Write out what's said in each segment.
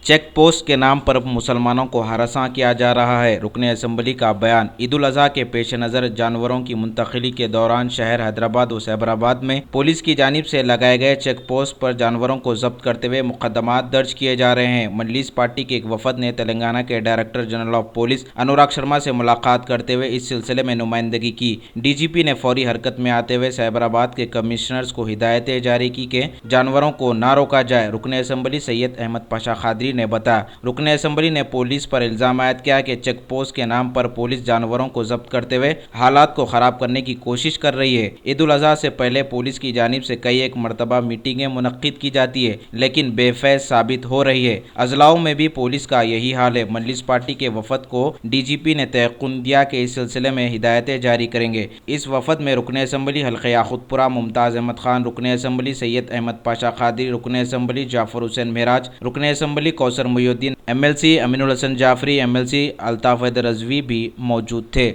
Check post के नाम पर मुसलमानों को हरासा किया जा रहा है। रुकन असम्बली का बयान। ईद उल अज़हा के पेश नज़र जानवरों की मुंतकिली के दौरान शहर हैदराबाद और सैबराबाद में पुलिस की जानिब से लगाए गए चेक पोस्ट पर जानवरों को जब्त करते हुए मुकदमात दर्ज किए जा रहे हैं। मजलिस पार्टी के एक वफद ने तेलंगाना के director general of police Anurag Sharma से मुलाकात करते हुए इस सिलसिले में नुमाइंदगी की। डीजीपी ने फौरी हरकत में आते हुए सैबराबाद के कमिश्नर्स को हिदायतें जारी की कि जानवरों को ना रोका जाए। रुकन असम्बली सैयद अहमद पाशा खादरी ने बताया, रुकन असम्बली ने पुलिस पर इल्ज़ाम आयद किया कि चेक पोस्ट के नाम पर पुलिस जानवरों को जब्त करते हुए हालात को ख़राब करने की कोशिश कर रही है। ईद उल अज़हा से पहले पुलिस की जानिब से कई एक मरतबा मीटिंगें मुनक्किद की जाती है, लेकिन बेफैज़ साबित हो रही है। अजलाओं में भी पुलिस का यही हाल है। मजलिस पार्टी के वफद को डीजीपी ने तयक़ुन दिया कि इस सिलसिले में हिदायतें जारी करेंगे। इस वफद में रुकन असम्बली हल्के याक़ूतपुरा मुमताज़ अहमद खान, रुकन असम्बली सैयद अहमद पाशा खादरी, रुकन असम्बली जाफ़र हुसैन महराज, रुकन assembly Kausar Mohiuddin, MLC Aminul Hasan Jafri, MLC Altaf Haider Rizvi भी मौजूद थे।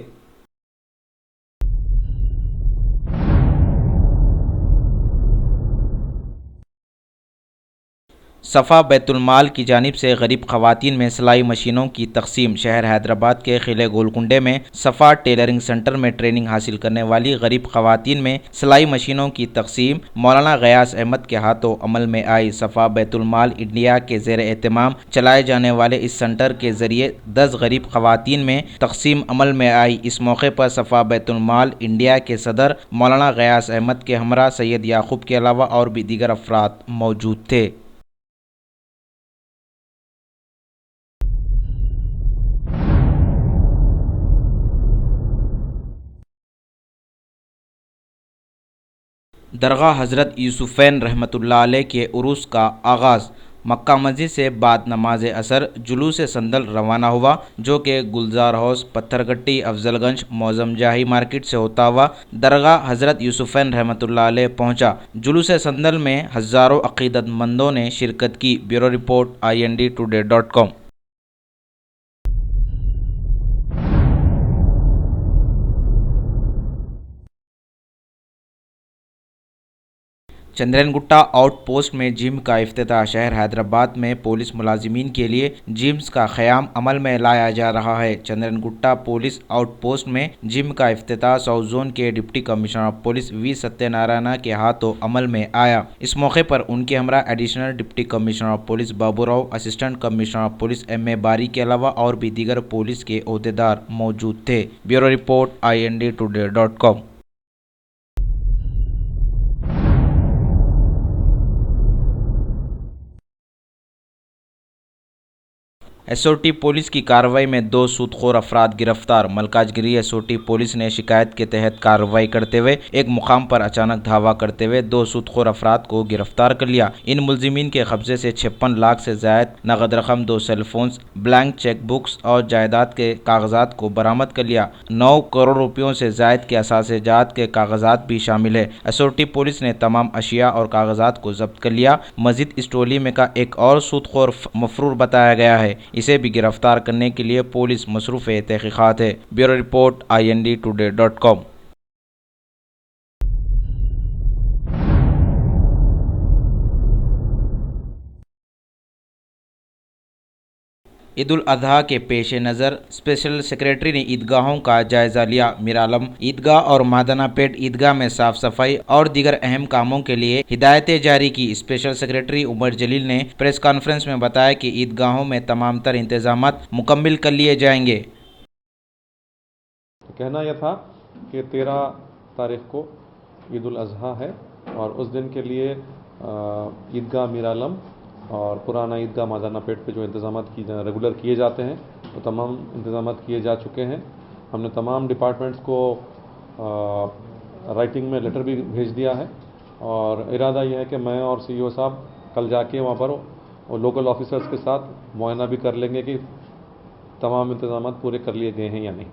सफ़ा बैतुलमाल की जानिब से गरीब ख़वातीन में सिलाई मशीनों की तकसीम। शहर हैदराबाद के किले गोलकुंडे में सफ़ा टेलरिंग सेंटर में ट्रेनिंग हासिल करने वाली गरीब ख़वातीन में सिलाई मशीनों की तकसीम मौलाना गयास अहमद के हाथों अमल में आई। सफ़ा बैतुलमाल इंडिया के ज़ेर एहतमाम चलाए जाने वाले इस सेंटर के ज़रिए 10 गरीब ख़वातीन में तकसीम अमल में आई। इस मौके पर सफ़ा बैतुलमाल इंडिया के सदर मौलाना गयास अहमद के हमरा सैयद याकूब के अलावा और भी दीगर अफराद मौजूद थे। दरगाह हज़रत यूसुफ़ैन रहमतुल्लाह अलैह के उरूस का आगाज़। मक्का मस्जिद से बाद नमाज असर जुलूस संदल रवाना हुआ, जो कि गुलजार हाउस, पत्थरगट्टी, अफजलगंज, मौज़म जाही मार्केट से होता हुआ दरगाह हज़रत यूसुफ़ैन रहमतुल्लाह अलैह पहुँचा। जुलूस संदल में हज़ारों अक़ीदतमंदों ने शिरकत की। Bureau report INDtoday.com। चंद्रनगुट्टा आउटपोस्ट में जिम का इफ्तिताह। शहर हैदराबाद में पुलिस मुलाजिमीन के लिए जिम्स का क़याम अमल में लाया जा रहा है। चंद्रनगुट्टा पुलिस आउटपोस्ट में जिम का इफ्तिताह साउथ जोन के deputy commissioner of police V Satyanarayan के हाथों अमल में आया। इस मौके पर उनके हमरा additional deputy commissioner of police Baburao, assistant commissioner of police MA बारी के अलावा और भी दीगर पुलिस के ओहदेदार मौजूद थे। Bureau report INDtoday.com। SOT police की कार्रवाई में 2 सूदखोर अफराद गिरफ्तार। मलकाजगिरी SOT पुलिस ने शिकायत के तहत कार्रवाई करते हुए एक मुकाम पर अचानक धावा करते हुए 2 सूदखोर अफराद को गिरफ्तार कर लिया। इन मुलजिमीन के कब्जे से 56 लाख से ज़ायद नगद रकम, 2 सेलफोन्स, ब्लैंक चेक बुक्स और जायदाद के कागजात को बरामद कर लिया। 9 करोड़ रुपयों से ज़ायद के असासेजात के कागजात भी शामिल है। SOT पुलिस ने तमाम अशिया और कागजात को जब्त कर लिया। मजीद इस टोली में का एक और सूदखोर मफरूर बताया गया है। इसे भी गिरफ्तार करने के लिए पुलिस मसरूफ़ तहक़ीक़ात है। Bureau report INDtoday.com। Eid ul Azha के पेश नज़र स्पेशल सेक्रेटरी ने ईदगाहों का जायज़ा लिया। मीरालम ईदगाह और मादनापेट ईदगाह में साफ़ सफाई और दीगर अहम कामों के लिए हिदायतें जारी की। स्पेशल सेक्रेटरी उमर जलील ने प्रेस कॉन्फ्रेंस में बताया कि ईदगाहों में तमाम तर इंतजामात मुकम्मल कर लिए जाएंगे। कहना यह था कि 13 तारीख को ईद उल अज़हा है और उस दिन के लिए ईदगाह मीरालम और पुराना ईदगाह मादानापेट पे जो इंतज़ामात रेगुलर किए जाते हैं वो तमाम इंतज़ामात किए जा चुके हैं। हमने तमाम डिपार्टमेंट्स को राइटिंग में लेटर भी भेज दिया है और इरादा यह है कि मैं और CEO साहब कल जाके वहाँ पर लोकल ऑफिसर्स के साथ मुआयना भी कर लेंगे कि तमाम इंतज़ामात पूरे कर लिए गए हैं या नहीं।